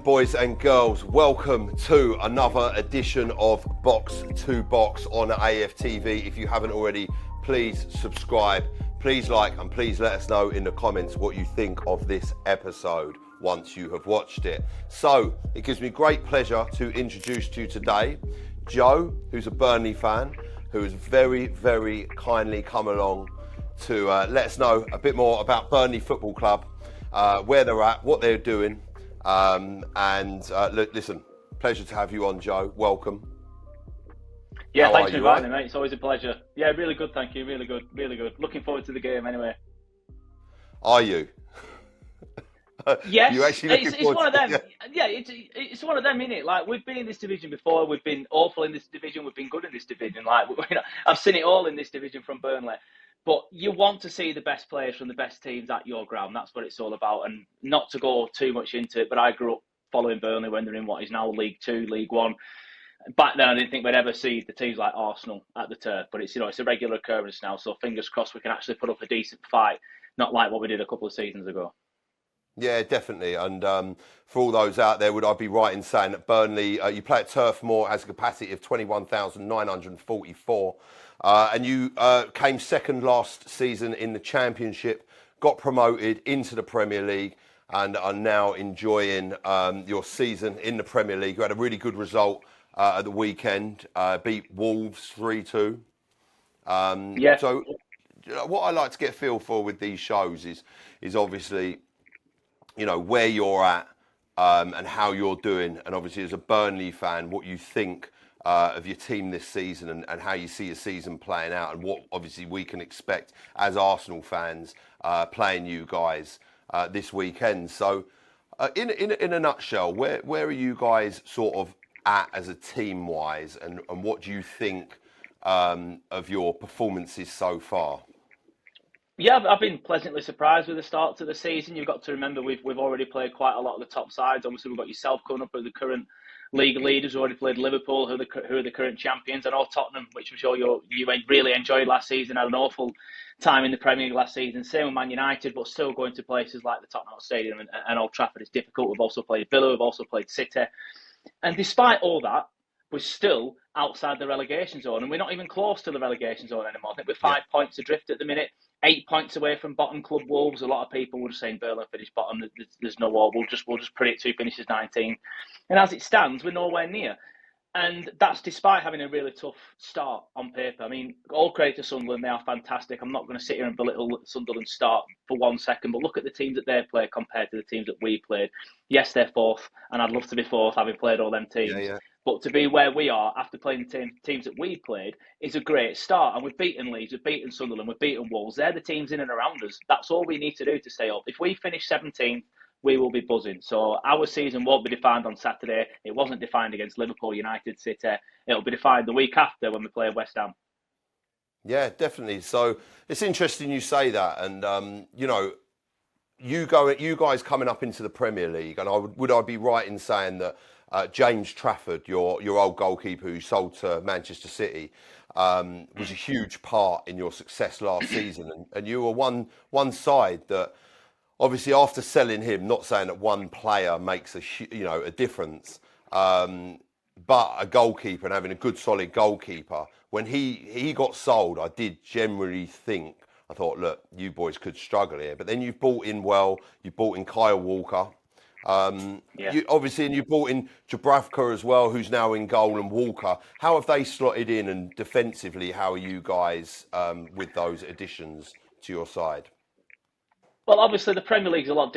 boys and girls, welcome to another edition of Box to Box on AFTV. If you haven't already, please subscribe, please like, and please let us know in the comments what you think of this episode once you have watched it. So, it gives me great pleasure to introduce to you today Joe, who's a Burnley fan, who has very, very kindly come along to let us know a bit more about Burnley Football Club, where they're at, what they're doing. Listen, pleasure to have you on, Joe. Welcome. Yeah, thanks for inviting me, mate. It's always a pleasure. Yeah, really good, thank you. Really good, really good. Looking forward to the game anyway. Are you? Yes, you actually it's one of them. Yeah, it's one of them, isn't it? Like, we've been in this division before. We've been awful in this division. We've been good in this division. Like, I've seen it all in this division from Burnley. But you want to see the best players from the best teams at your ground. That's what it's all about. And not to go too much into it, but I grew up following Burnley when they're in what is now League Two, League One. Back then, I didn't think we'd ever see the teams like Arsenal at the turf. But it's a regular occurrence now. So fingers crossed we can actually put up a decent fight, not like what we did a couple of seasons ago. Yeah, definitely. And for all those out there, would I be right in saying that Burnley, you play at Turf Moor, has a capacity of 21,944. And you came second last season in the Championship, got promoted into the Premier League, and are now enjoying your season in the Premier League. You had a really good result at the weekend, beat Wolves 3-2. Yeah. So what I like to get a feel for with these shows is obviously, you know, where you're at and how you're doing. And obviously, as a Burnley fan, what you think of your team this season and how you see your season playing out, and what obviously we can expect as Arsenal fans playing you guys this weekend. So in a nutshell, where are you guys sort of at as a team wise, and what do you think of your performances so far? Yeah, I've been pleasantly surprised with the start to the season. You've got to remember we've already played quite a lot of the top sides. Obviously, we've got yourself coming up as the current league leaders. We've already played Liverpool, who are the current champions, and all Tottenham, which I'm sure you really enjoyed last season. Had an awful time in the Premier League last season. Same with Man United, but still going to places like the Tottenham Stadium and Old Trafford is difficult. We've also played Villa. We've also played City, and despite all that, we're still outside the relegation zone, and we're not even close to the relegation zone anymore. I think we're 5 points adrift at the minute, 8 points away from bottom club Wolves. A lot of people were saying Burnley finished bottom. There's no war. We'll just predict who finishes 19th. And as it stands, we're nowhere near. And that's despite having a really tough start on paper. I mean, all credit to Sunderland. They are fantastic. I'm not going to sit here and belittle Sunderland's start for 1 second, but look at the teams that they play compared to the teams that we played. Yes, they're fourth, and I'd love to be fourth having played all them teams. Yeah. But to be where we are after playing the teams that we played is a great start. And we've beaten Leeds, we've beaten Sunderland, we've beaten Wolves. They're the teams in and around us. That's all we need to do to stay up. If we finish 17th, we will be buzzing. So our season won't be defined on Saturday. It wasn't defined against Liverpool, United, City. It'll be defined the week after when we play West Ham. Yeah, definitely. So it's interesting you say that. And, you know, you guys coming up into the Premier League, and would I be right in saying that James Trafford, your old goalkeeper who sold to Manchester City, was a huge part in your success last season, and you were one side that obviously after selling him, not saying that one player makes a difference, but a goalkeeper and having a good solid goalkeeper, when he got sold, I did generally think, I thought, look, you boys could struggle here, but then you've bought in you bought in Kyle Walker. You brought in Dubravka as well, who's now in goal, and Walker. How have they slotted in, and defensively, how are you guys with those additions to your side? Well, obviously the Premier League's a lot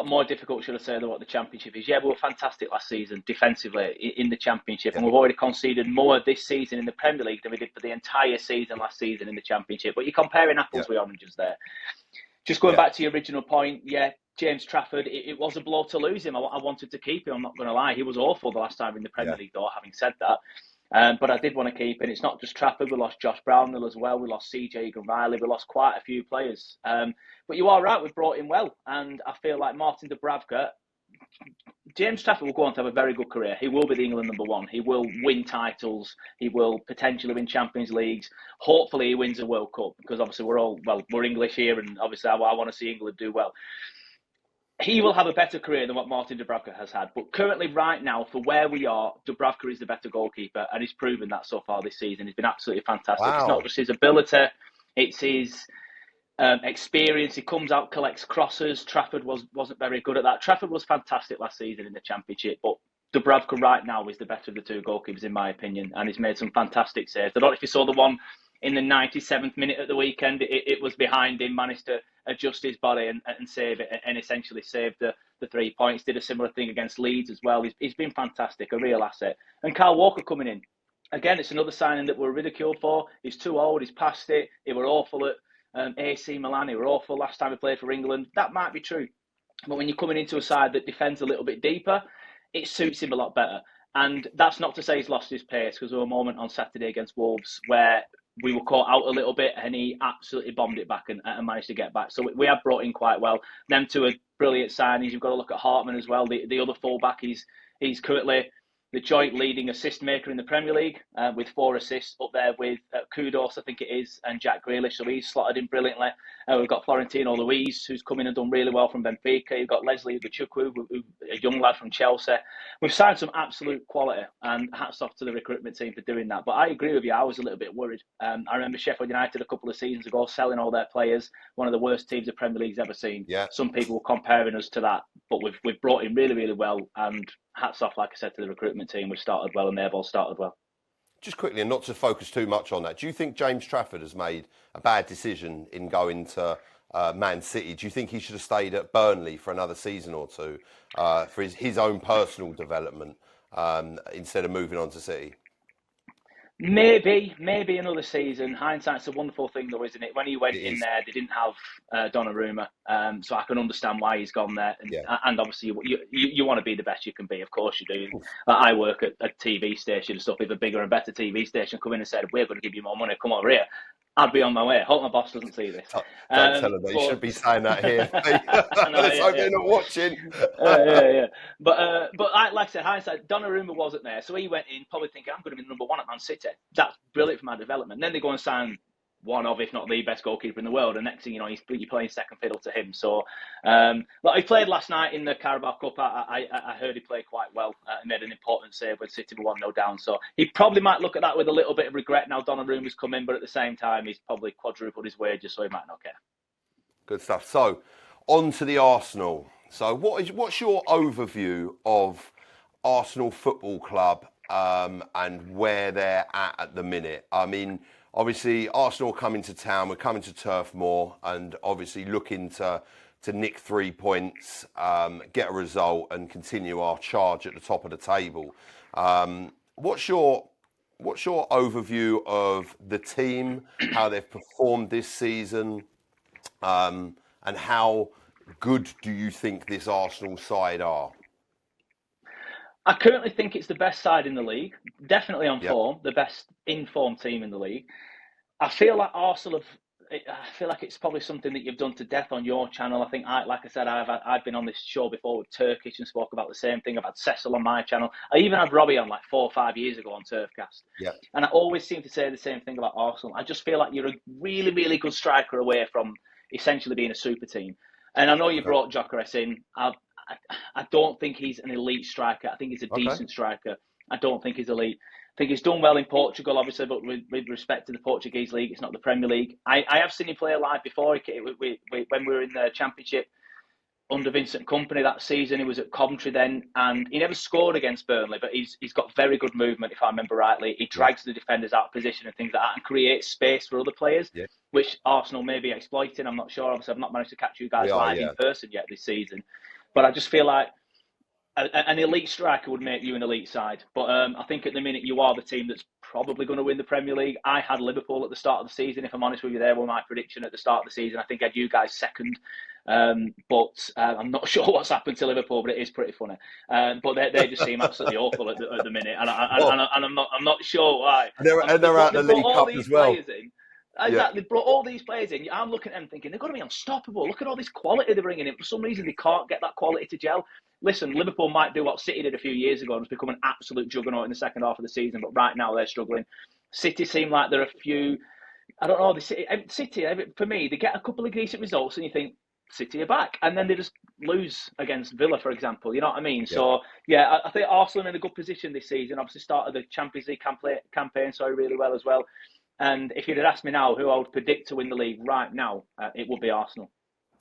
more difficult, should I say, than what the Championship is. Yeah, we were fantastic last season defensively in the Championship, and we've already conceded more this season in the Premier League than we did for the entire season last season in the Championship. But you're comparing apples with oranges there. Just going back to your original point, James Trafford, it was a blow to lose him. I wanted to keep him, I'm not going to lie. He was awful the last time in the Premier League, though, having said that. But I did want to keep him. It's not just Trafford. We lost Josh Brownhill as well. We lost CJ Egan-Riley. We lost quite a few players. But you are right, we've brought in well. And I feel like Martin Dubravka, James Trafford will go on to have a very good career. He will be the England number one. He will win titles. He will potentially win Champions Leagues. Hopefully he wins a World Cup, because obviously we're English here, and obviously I want to see England do well. he will have a better career than what Martin Dubravka has had. But currently, right now, for where we are, Dubravka is the better goalkeeper, and he's proven that so far this season. He's been absolutely fantastic. It's not Wow. just his ability, it's his experience. He comes out, collects crosses. Trafford wasn't very good at that. Trafford was fantastic last season in the Championship, but Dubravka right now is the better of the two goalkeepers, in my opinion, and he's made some fantastic saves. I don't know if you saw the one in the 97th minute at the weekend. It was behind him, managed to adjust his body and save it, and essentially saved the 3 points. Did a similar thing against Leeds as well. He's been fantastic, a real asset. And Kyle Walker coming in. Again, it's another signing that we're ridiculed for. He's too old, he's past it. He were awful at AC Milan. He were awful last time he played for England. That might be true. But when you're coming into a side that defends a little bit deeper, it suits him a lot better. And that's not to say he's lost his pace, because there was a moment on Saturday against Wolves where we were caught out a little bit and he absolutely bombed it back and managed to get back. So we have brought in quite well. Them two are brilliant signings. You've got to look at Hartman as well, the other fullback. He's currently the joint leading assist maker in the Premier League with 4 assists, up there with Kudos, I think it is, and Jack Grealish. So he's slotted in brilliantly. We've got Florentino Luis, who's come in and done really well from Benfica. You've got Leslie Ugochukwu, a young lad from Chelsea. We've signed some absolute quality, and hats off to the recruitment team for doing that. But I agree with you, I was a little bit worried. I remember Sheffield United a couple of seasons ago selling all their players, one of the worst teams the Premier League's ever seen. Yeah. Some people were comparing us to that, but we've brought in really, really well, and hats off, like I said, to the recruitment team. We've started well and they've all started well. Just quickly, and not to focus too much on that, do you think James Trafford has made a bad decision in going to Man City? Do you think he should have stayed at Burnley for another season or two for his own personal development instead of moving on to City? Maybe another season. Hindsight's a wonderful thing, though, isn't it? When he went in there, they didn't have Donnarumma, so I can understand why he's gone there. And obviously, you want to be the best you can be. Of course, you do. I work at a TV station and stuff. If a bigger and better TV station come in and said, "We're going to give you more money, come over here," I'd be on my way. I hope my boss doesn't see this. Don't tell him that. You should be saying that here. Let's hope they're not watching. But like I said, hindsight, Donnarumma wasn't there. So he went in probably thinking, I'm going to be number one at Man City. That's brilliant for my development. And then they go and sign one of, if not the best goalkeeper in the world. And next thing you know, you're playing second fiddle to him. So he played last night in the Carabao Cup. I heard he played quite well and made an important save when City were 1-0 down. So he probably might look at that with a little bit of regret now Donnarumma's come in, but at the same time, he's probably quadrupled his wages, so he might not care. Good stuff. So, on to the Arsenal. So, what's your overview of Arsenal Football Club and where they're at the minute? I mean, obviously, Arsenal coming to town, we're coming to Turf Moor, and obviously looking to nick 3 points, get a result, and continue our charge at the top of the table. What's your overview of the team, how they've performed this season, and how good do you think this Arsenal side are? I currently think it's the best side in the league, definitely on form, the best informed team in the league. I feel like Arsenal I feel like it's probably something that you've done to death on your channel. I think, like I said, I've been on this show before with Turkish and spoke about the same thing. I've had Cecil on my channel. I even had Robbie on like 4 or 5 years ago on Turfcast. Yeah. And I always seem to say the same thing about Arsenal. I just feel like you're a really, really good striker away from essentially being a super team. And I know you brought Gyökeres in. I don't think he's an elite striker. I think he's a decent striker. I don't think he's elite. I think he's done well in Portugal, obviously, but with respect to the Portuguese league, it's not the Premier League. I have seen him play live before. When we were in the Championship under Vincent Kompany that season, he was at Coventry then, and he never scored against Burnley, but he's got very good movement, if I remember rightly. He drags the defenders out of position and things like that and creates space for other players, which Arsenal may be exploiting. I'm not sure. Obviously, I've not managed to catch you guys live in person yet this season, but I just feel like an elite striker would make you an elite side. But I think at the minute you are the team that's probably going to win the Premier League. I had Liverpool at the start of the season. If I'm honest with you, they were my prediction at the start of the season. I think I had you guys second. But I'm not sure what's happened to Liverpool, but it is pretty funny. But they just seem absolutely awful at the minute, and I'm not sure why. They're out the League Cup as well. Exactly, they brought all these players in. I'm looking at them thinking they're going to be unstoppable. Look at all this quality they're bringing in. For some reason, they can't get that quality to gel. Listen, Liverpool might do what City did a few years ago and just become an absolute juggernaut in the second half of the season, but right now they're struggling. City seem like they're a few. I don't know. City, for me, they get a couple of decent results, and you think City are back, and then they just lose against Villa, for example. You know what I mean? Yeah. So, yeah, I think Arsenal are in a good position this season. Obviously started the Champions League campaign really well as well. And if you'd have asked me now who I would predict to win the league right now, it would be Arsenal.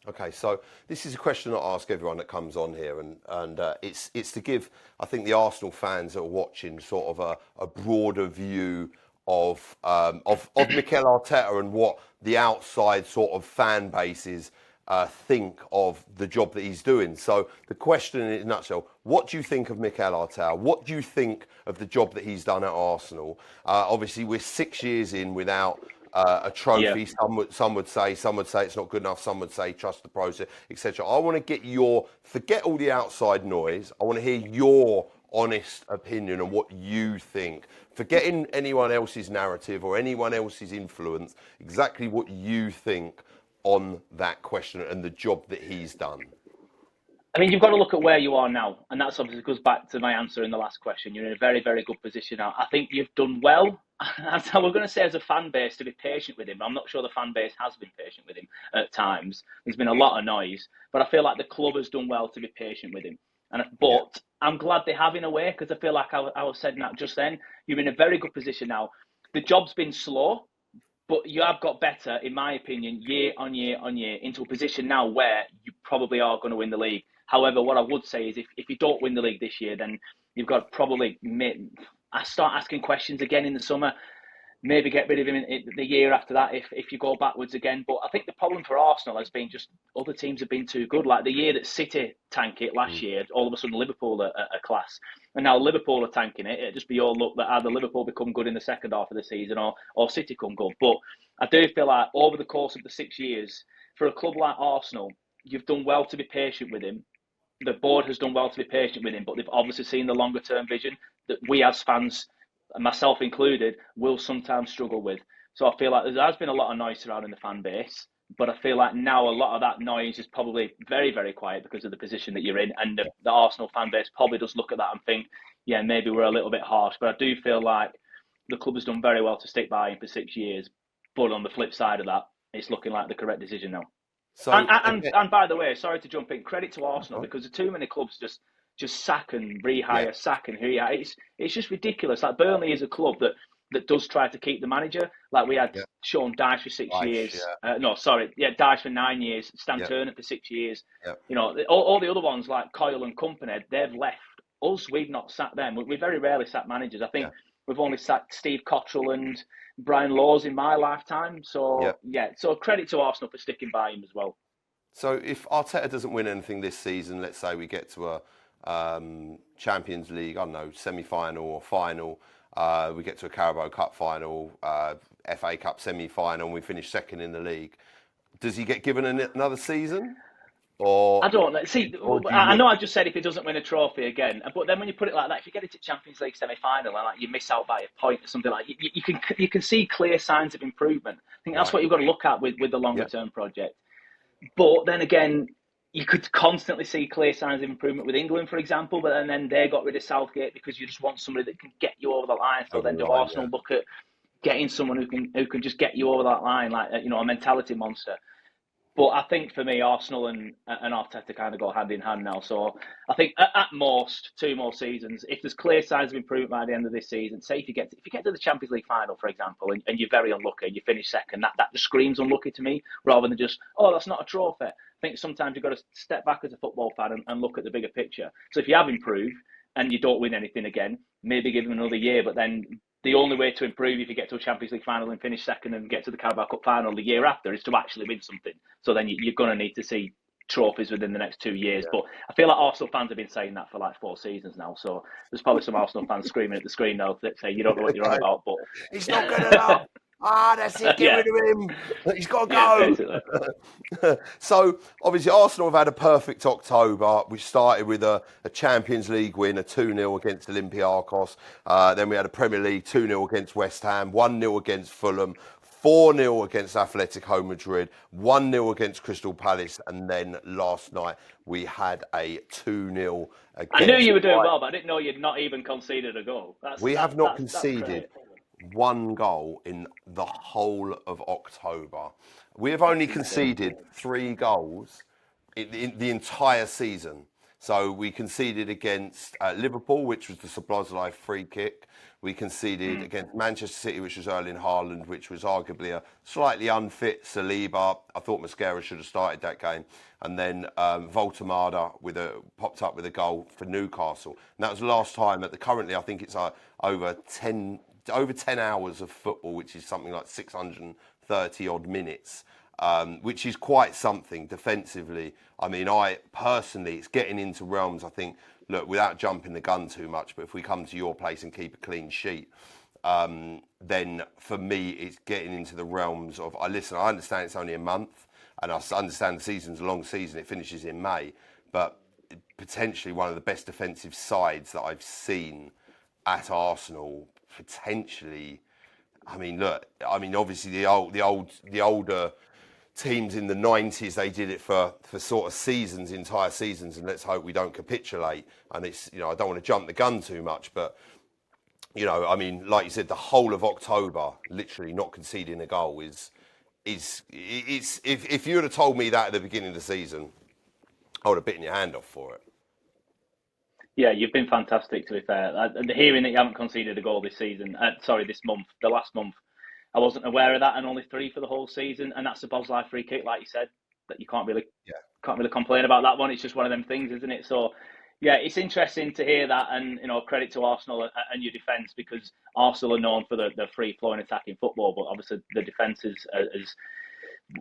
Okay, so this is a question I ask everyone that comes on here, and it's to give, I think, the Arsenal fans that are watching sort of a broader view of Mikel Arteta and what the outside sort of fan bases think of the job that he's doing. So the question in a nutshell: what do you think of Mikel Arteta? What do you think of the job that he's done at Arsenal? Obviously, we're 6 years in without a trophy. Yeah. Some would say it's not good enough. Some would say trust the process, etc. I want to get forget all the outside noise. I want to hear your honest opinion on what you think. Forgetting anyone else's narrative or anyone else's influence, exactly what you think on that question and the job that he's done. I mean, you've got to look at where you are now, and that's obviously goes back to my answer in the last question. You're in a very, very good position now. I think you've done well. We're going to say as a fan base to be patient with him. I'm not sure the fan base has been patient with him at times. There's been a lot of noise, but I feel like the club has done well to be patient with him. But I'm glad they have in a way, because I feel like I was saying that just then. You're in a very good position now. The job's been slow, but you have got better, in my opinion, year on year on year, into a position now where you probably are going to win the league. However, what I would say is if you don't win the league this year, then you've got to probably start asking questions again in the summer. Maybe get rid of him in the year after that if you go backwards again. But I think the problem for Arsenal has been just other teams have been too good. Like the year that City tanked it last year, all of a sudden Liverpool are class. And now Liverpool are tanking it. It'd just be your luck that either Liverpool become good in the second half of the season or City come good. But I do feel like over the course of the 6 years, for a club like Arsenal, you've done well to be patient with him. The board has done well to be patient with him, but they've obviously seen the longer term vision that we as fans, myself included, will sometimes struggle with. So I feel like there has been a lot of noise surrounding the fan base, but I feel like now a lot of that noise is probably very, very quiet because of the position that you're in. And the Arsenal fan base probably does look at that and think, yeah, maybe we're a little bit harsh. But I do feel like the club has done very well to stick by him for 6 years. But on the flip side of that, it's looking like the correct decision now. So, and by the way, sorry to jump in, credit to Arsenal, because too many clubs just sack and rehire, sack and rehire. It's just ridiculous. Like Burnley is a club that does try to keep the manager. Like we had Sean Dyche for 6 years. Dyche for 9 years. Stan Turner for 6 years. Yeah. You know, all the other ones like Coyle and company, they've left us. We've not sacked them. We very rarely sack managers. I think we've only sacked Steve Cottrell and Brian Laws in my lifetime. So, so credit to Arsenal for sticking by him as well. So if Arteta doesn't win anything this season, let's say we get to a Champions League, I don't know, semi-final or final, we get to a Carabao Cup final, FA Cup semi-final, and we finish second in the league, does he get given another season? Or I don't know. See, I know I just said if he doesn't win a trophy again, but then when you put it like that, if you get it to Champions League semi-final and like you miss out by a point or something like, you can see clear signs of improvement. I think that's what you've got to look at with the longer term project. But then again, you could constantly see clear signs of improvement with England, for example. But then they got rid of Southgate because you just want somebody that can get you over the line. So then Arsenal look at getting someone who can just get you over that line, like a mentality monster. But I think for me, Arsenal and Arteta kind of go hand in hand now. So I think at most 2 more seasons, if there's clear signs of improvement by the end of this season, say if you get to the Champions League final, for example, and you're very unlucky and you finish second, that just screams unlucky to me, rather than just, that's not a trophy. I think sometimes you've got to step back as a football fan and look at the bigger picture. So if you have improved and you don't win anything again, maybe give them another year, but then the only way to improve if you get to a Champions League final and finish second and get to the Carabao Cup final the year after is to actually win something. So then you're going to need to see trophies within the next 2 years. But I feel like Arsenal fans have been saying that for like 4 seasons now. So there's probably some Arsenal fans screaming at the screen now that say, you don't know what you're on about. But he's not good enough. That's it, get rid of him. He's got to go. So, obviously, Arsenal have had a perfect October. We started with a Champions League win, a 2-0 against Olympiacos. Then we had a Premier League 2-0 against West Ham, 1-0 against Fulham, 4-0 against Atletico Madrid, 1-0 against Crystal Palace, and then last night we had a 2-0 against... I knew you were doing well, but I didn't know you'd not even conceded a goal. We have not conceded 1 goal in the whole of October. We have only conceded 3 goals in the entire season. So we conceded against Liverpool, which was the Szoboszlai free kick. We conceded against Manchester City, which was Erling Haaland, which was arguably a slightly unfit Saliba. I thought Mascara should have started that game. And then Voltemada popped up with a goal for Newcastle. And that was the last time. Currently, I think it's over 10 hours of football, which is something like 630 odd minutes. Which is quite something defensively. I mean, it's getting into realms, I think, look, without jumping the gun too much, but if we come to your place and keep a clean sheet, then for me, it's getting into the realms of, I understand it's only a month, and I understand the season's a long season, it finishes in May, but potentially one of the best defensive sides that I've seen at Arsenal, potentially. I mean, look, obviously the older teams in the 90s, they did it for sort of seasons, entire seasons, and let's hope we don't capitulate. And it's, I don't want to jump the gun too much, but, like you said, the whole of October, literally not conceding a goal if you would have told me that at the beginning of the season, I would have bitten your hand off for it. Yeah, you've been fantastic, to be fair. And hearing that you haven't conceded a goal this month, the last month, I wasn't aware of that, and only 3 for the whole season. And that's a Bosley free kick, like you said, that you can't really complain about that one. It's just one of them things, isn't it? So, yeah, it's interesting to hear that, and credit to Arsenal and your defence, because Arsenal are known for the free-flowing attacking football, but obviously the defence is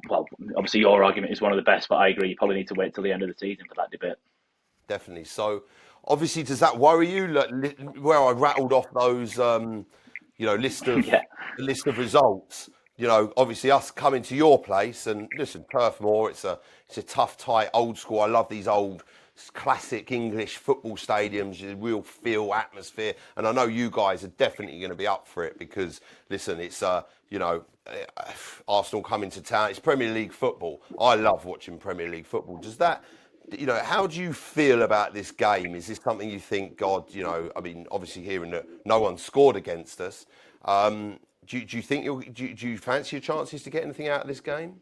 well. Obviously, your argument is one of the best, but I agree. You probably need to wait till the end of the season for that debate. Definitely. So, obviously, does that worry you? Where I rattled off those. List of results. Obviously us coming to your place, and listen, Turf Moor, it's a tough, tight, old school. I love these old classic English football stadiums, real feel, atmosphere, and I know you guys are definitely going to be up for it because, listen, it's Arsenal coming to town. It's Premier League football. I love watching Premier League football. Does that? How do you feel about this game? Is this something you think, God, obviously hearing that no one scored against us, do you think do you fancy your chances to get anything out of this game?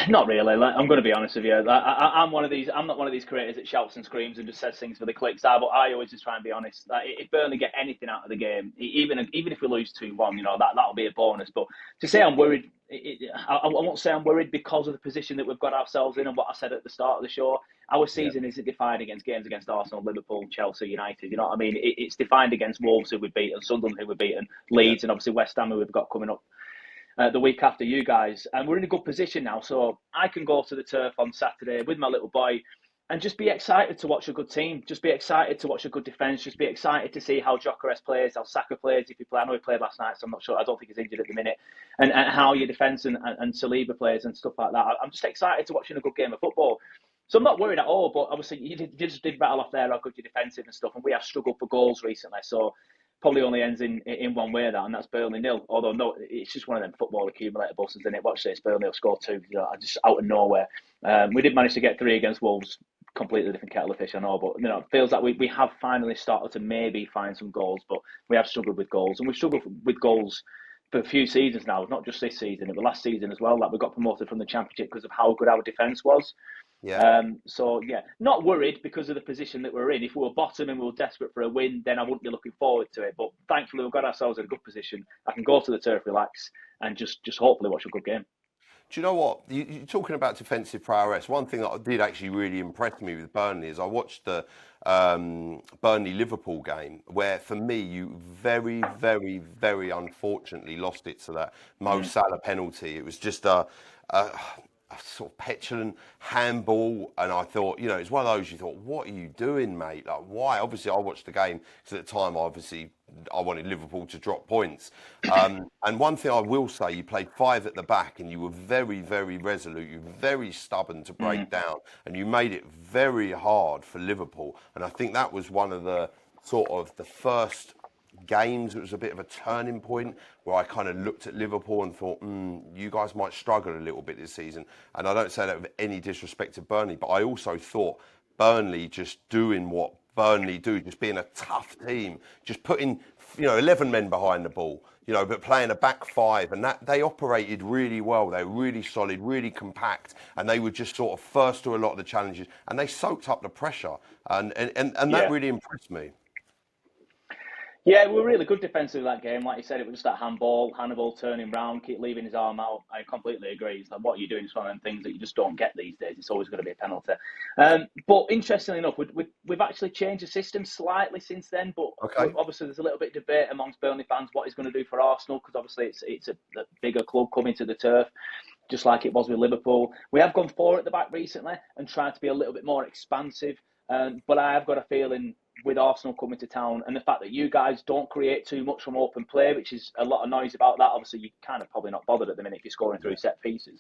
Not really. I'm going to be honest with you. I'm one of these. I'm not one of these creators that shouts and screams and just says things for the clicks. But I always just try and be honest. If Burnley get anything out of the game, even if we lose 2-1, that'll be a bonus. But to say I'm worried, I won't say I'm worried because of the position that we've got ourselves in and what I said at the start of the show. Our season isn't defined against games against Arsenal, Liverpool, Chelsea, United. You know what I mean? It's defined against Wolves, who we've beaten, Sunderland, who we've beaten, Leeds, and obviously West Ham, who we've got coming up the week after you guys. And we're in a good position now, so I can go to the turf on Saturday with my little boy and just be excited to watch a good team. Just be excited to watch a good defence. Just be excited to see how Gyökeres plays, how Saka plays, if he plays. I know he played last night, so I'm not sure. I don't think he's injured at the minute. And how your defence and Saliba plays and stuff like that. I'm just excited to watching a good game of football. So I'm not worried at all, but obviously you just did rattle off there how good your defensive and stuff, and we have struggled for goals recently, so probably only ends in one way, and that's Burnley 0. Although, no, it's just one of them football accumulator buses, isn't it? Watch this, Burnley will score 2, just out of nowhere. We did manage to get 3 against Wolves, completely different kettle of fish, I know, but it feels like we have finally started to maybe find some goals, but we have struggled with goals, and we've struggled with goals for a few seasons now, not just this season, it was last season as well. Like, we got promoted from the Championship because of how good our defence was. Yeah. Not worried because of the position that we're in. If we were bottom and we were desperate for a win, then I wouldn't be looking forward to it. But thankfully, we've got ourselves in a good position. I can go to the turf, relax, and just hopefully watch a good game. Do you know what? You're talking about defensive prowess. One thing that did actually really impress me with Burnley is I watched the Burnley-Liverpool game, where for me, you very, very, very unfortunately lost it to that Mo Salah penalty. It was just a sort of petulant handball, and I thought, it's one of those you thought, what are you doing, mate? Like, why? Obviously, I watched the game because at the time, I wanted Liverpool to drop points. And one thing I will say, you played 5 at the back, and you were very, very resolute. You were very stubborn to break down, and you made it very hard for Liverpool. And I think that was one of the sort of the first games. It was a bit of a turning point where I kind of looked at Liverpool and thought, you guys might struggle a little bit this season. And I don't say that with any disrespect to Burnley, but I also thought Burnley just doing what Burnley do, just being a tough team, just putting 11 men behind the ball, but playing a back five, and that they operated really well. They were really solid, really compact, and they were just sort of first to a lot of the challenges, and they soaked up the pressure, and that Yeah. really impressed me. Yeah, we were really good defensively that game. Like you said, it was just that handball, Hannibal turning round, keep leaving his arm out. I completely agree. It's like what you're doing is one of them things that you just don't get these days. It's always going to be a penalty. But interestingly enough, we've actually changed the system slightly since then. But Okay. obviously, there's a little bit of debate amongst Burnley fans what he's going to do for Arsenal, because obviously it's a bigger club coming to the turf, just like it was with Liverpool. We have gone four at the back recently and tried to be a little bit more expansive. But I have got a feeling with Arsenal coming to town and the fact that you guys don't create too much from open play, which is a lot of noise about that. Obviously, you're kind of probably not bothered at the minute if you're scoring through set pieces.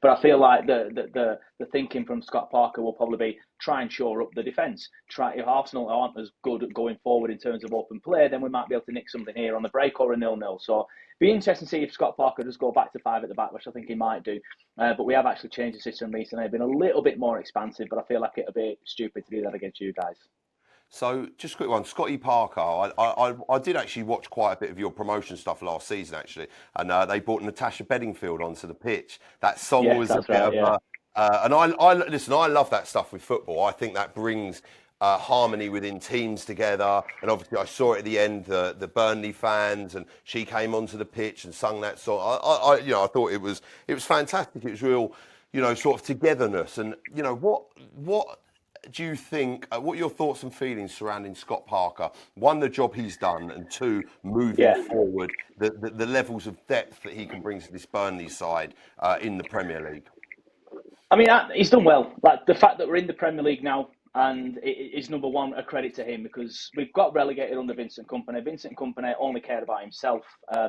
But I feel like the thinking from Scott Parker will probably be try and shore up the defence. If Arsenal aren't as good at going forward in terms of open play, then we might be able to nick something here on the break or a 0-0. So be interesting to see if Scott Parker does go back to five at the back, which I think he might do. But we have actually changed the system recently, been a little bit more expansive, but I feel like it'll be stupid to do that against you guys. So, just a quick one, Scotty Parker. I did actually watch quite a bit of your promotion stuff last season, actually, and they brought Natasha Bedingfield onto the pitch. That song Yes, was a that's bit right, of yeah. and I listen. I love that stuff with football. I think that brings harmony within teams together. And obviously, I saw it at the end, the Burnley fans, and she came onto the pitch and sung that song. I thought it was fantastic. It was real, sort of togetherness. And what do you think, what are your thoughts and feelings surrounding Scott Parker? One, the job he's done, and two, moving Yeah. forward, the levels of depth that he can bring to this Burnley side in the Premier League? I mean, he's done well. Like the fact that we're in the Premier League now, and it is number one a credit to him, because we've got relegated under Vincent Kompany. Vincent Kompany only cared about himself.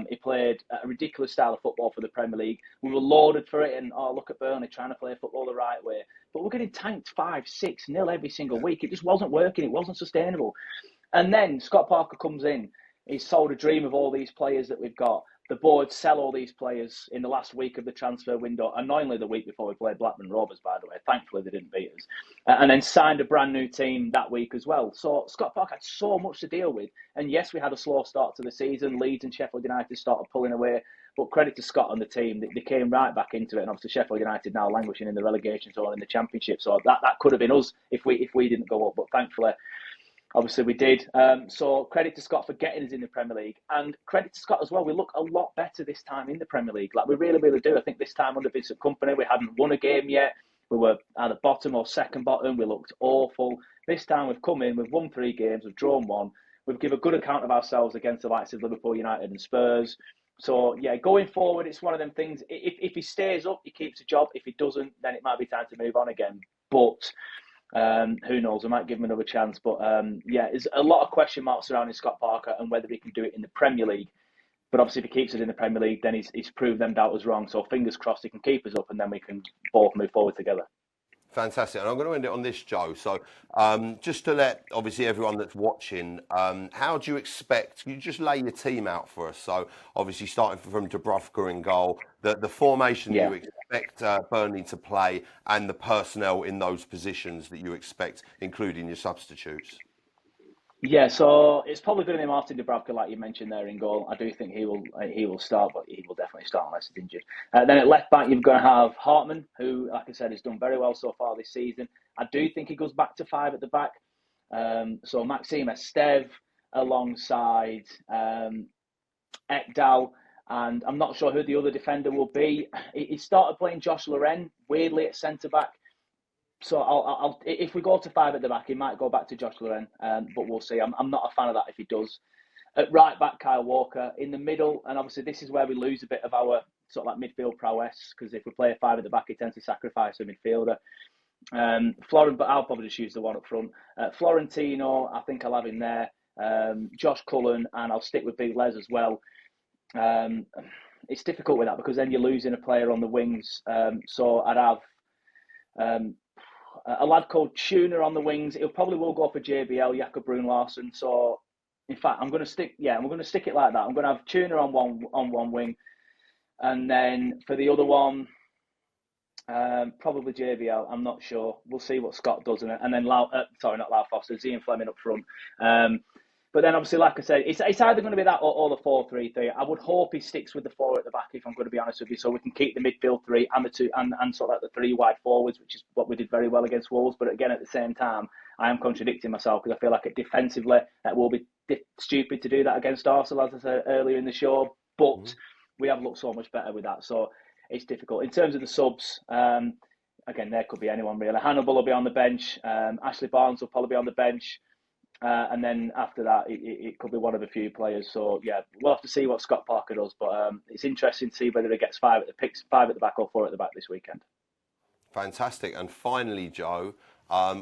He played a ridiculous style of football for the Premier League. We were lauded for it, and look at Burnley trying to play football the right way. But we're getting tanked 5-6-0 every single week. It just wasn't working. It wasn't sustainable. And then Scott Parker comes in. He's sold a dream of all these players that we've got. The board sell all these players in the last week of the transfer window, annoyingly the week before we played Blackburn Rovers, by the way. Thankfully, they didn't beat us. And then signed a brand new team that week as well. So Scott Parker had so much to deal with. And yes, we had a slow start to the season. Leeds and Sheffield United started pulling away. But credit to Scott and the team. They came right back into it. And obviously Sheffield United now languishing in the relegation zone in the Championship. So that could have been us if we didn't go up. But thankfully, obviously, we did. So credit to Scott for getting us in the Premier League, and credit to Scott as well. We look a lot better this time in the Premier League. Like we really, really do. I think this time under Vincent Kompany, we hadn't won a game yet. We were either bottom or second bottom. We looked awful. This time we've come in, we've won 3 games, we've drawn 1. We've given a good account of ourselves against the likes of Liverpool, United, and Spurs. So yeah, going forward, it's one of them things. If he stays up, he keeps a job. If he doesn't, then it might be time to move on again. But who knows? I might give him another chance. But yeah, there's a lot of question marks surrounding Scott Parker and whether he can do it in the Premier League. But obviously, if he keeps it in the Premier League, then he's proved them doubters wrong. So fingers crossed he can keep us up, and then we can both move forward together. Fantastic. And I'm going to end it on this, Joe. So just to let, obviously, everyone that's watching, how do you expect, you just lay your team out for us. So obviously, starting from Dubravka in goal, the formation that Yeah. you expect Burnley to play and the personnel in those positions that you expect, including your substitutes. Yeah, so it's probably going to be Martin Dubravka, like you mentioned there in goal. I do think he will start, but he will definitely start unless he's injured. Then at left back, you're going to have Hartman, who, like I said, has done very well so far this season. I do think he goes back to 5 at the back. So Maxime Esteve alongside Ekdal, and I'm not sure who the other defender will be. He started playing Josh Loren weirdly at centre back. So I'll if we go to 5 at the back, he might go back to Josh Loren, but we'll see. I'm not a fan of that if he does. At right back, Kyle Walker. In the middle, and obviously this is where we lose a bit of our sort of like midfield prowess, because if we play a 5 at the back, he tends to sacrifice a midfielder. But I'll probably just use the one up front. Florentino, I think I'll have him there. Josh Cullen, and I'll stick with Big Les as well. It's difficult with that because then you're losing a player on the wings. So I'd have a lad called Tuna on the wings. He'll probably will go for JBL, Jakob Brun Larsen. So, in fact, I'm going to stick it like that. I'm going to have Tuna on one wing, and then for the other one, Probably JBL. I'm not sure. We'll see what Scott does, and then sorry, not Lau Foster, Ian Fleming up front. But then obviously, like I said, it's either going to be that or the 4-3-3. I would hope he sticks with the four at the back, if I'm going to be honest with you, so we can keep the midfield three and the two and sort of like the three wide forwards, which is what we did very well against Wolves. But again, at the same time, I am contradicting myself because I feel like defensively that will be stupid to do that against Arsenal, as I said earlier in the show. But we have looked so much better with that, so it's difficult. In terms of the subs, again, there could be anyone really. Hannibal will be on the bench. Ashley Barnes will probably be on the bench. And then after that, it could be one of a few players. So, yeah, we'll have to see what Scott Parker does. But it's interesting to see whether he gets five at the back or four at the back this weekend. Fantastic. And finally, Joe,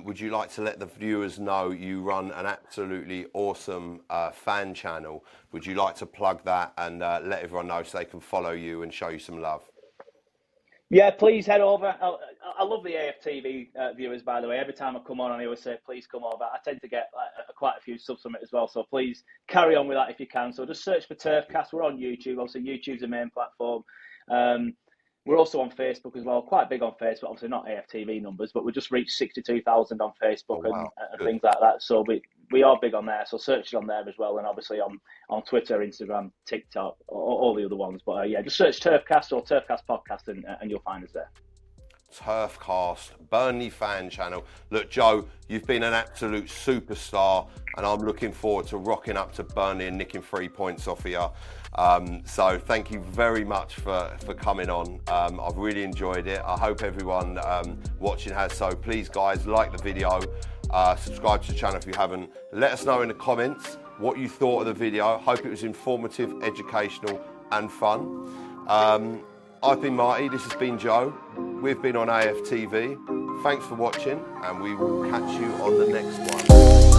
would you like to let the viewers know you run an absolutely awesome fan channel? Would you like to plug that and let everyone know so they can follow you and show you some love? Yeah, please head over. I love the AFTV viewers, by the way. Every time I come on, I always say, please come over. I tend to get quite a few subs from it as well, so please carry on with that if you can. So just search for Turfcast. We're on YouTube. Obviously, YouTube's the main platform. We're also on Facebook as well, quite big on Facebook. Obviously, not AFTV numbers, but we just reached 62,000 on Facebook and things like that. So we are big on there. So search it on there as well, and obviously on Twitter, Instagram, TikTok, all the other ones. But yeah, just search Turfcast or Turfcast Podcast, and you'll find us there. Turfcast, Burnley fan channel. Look, Joe, you've been an absolute superstar, and I'm looking forward to rocking up to Burnley and nicking 3 points off of you. So thank you very much for coming on. I've really enjoyed it. I hope everyone watching has. So please, guys, like the video, subscribe to the channel if you haven't. Let us know in the comments what you thought of the video. Hope it was informative, educational, and fun. I've been Marty, this has been Joe. We've been on AFTV. Thanks for watching, and we will catch you on the next one.